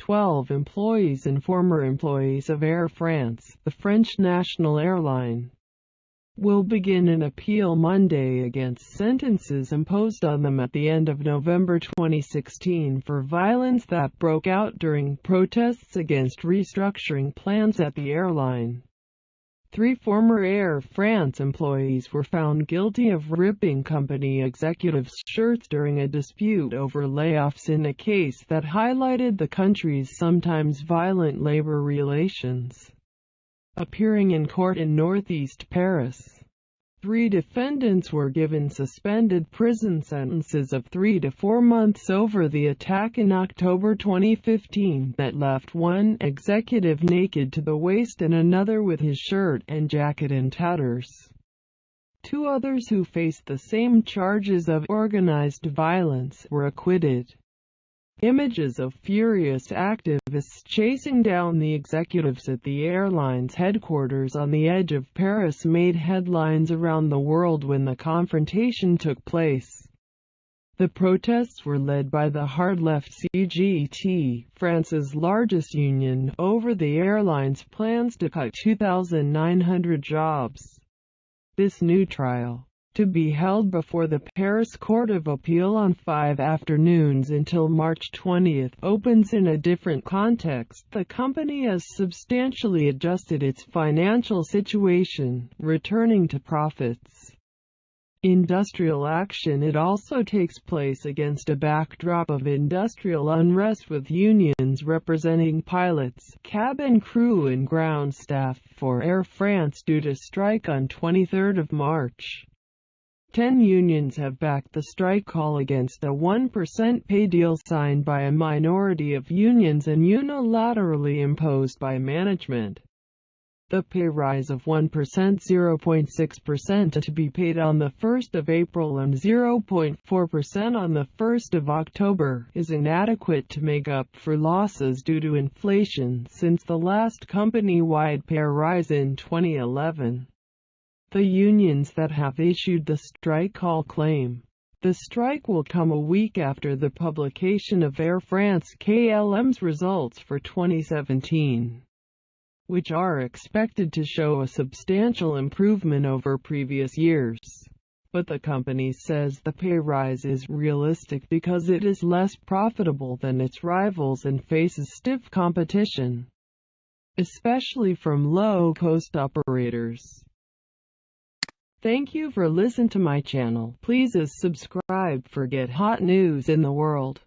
12 employees and former employees of Air France, the French national airline, will begin an appeal Monday against sentences imposed on them at the end of November 2016 for violence that broke out during protests against restructuring plans at the airline. 3 former Air France employees were found guilty of ripping company executives' shirts during a dispute over layoffs in a case that highlighted the country's sometimes violent labor relations. Appearing in court in northeast Paris, 3 defendants were given suspended prison sentences of 3 to 4 months over the attack in October 2015 that left one executive naked to the waist and another with his shirt and jacket in tatters. 2 others who faced the same charges of organized violence were acquitted. Images of furious activists chasing down the executives at the airline's headquarters on the edge of Paris made headlines around the world when the confrontation took place. The protests were led by the hard-left CGT, France's largest union, over the airline's plans to cut 2,900 jobs. This new trial, to be held before the Paris Court of Appeal on 5 afternoons until March 20, opens in a different context. The company has substantially adjusted its financial situation, returning to profits. Industrial action. It also takes place against a backdrop of industrial unrest, with unions representing pilots, cabin crew and ground staff for Air France due to strike on 23 March. 10 unions have backed the strike call against a 1% pay deal signed by a minority of unions and unilaterally imposed by management. The pay rise of 1%, 0.6% to be paid on the 1st of April and 0.4% on the 1st of October, is inadequate to make up for losses due to inflation since the last company-wide pay rise in 2011. The unions that have issued the strike call claim the strike will come a week after the publication of Air France-KLM's results for 2017, which are expected to show a substantial improvement over previous years. But the company says the pay rise is realistic because it is less profitable than its rivals and faces stiff competition, especially from low-cost operators. Thank you for listening to my channel. Please subscribe for get hot news in the world.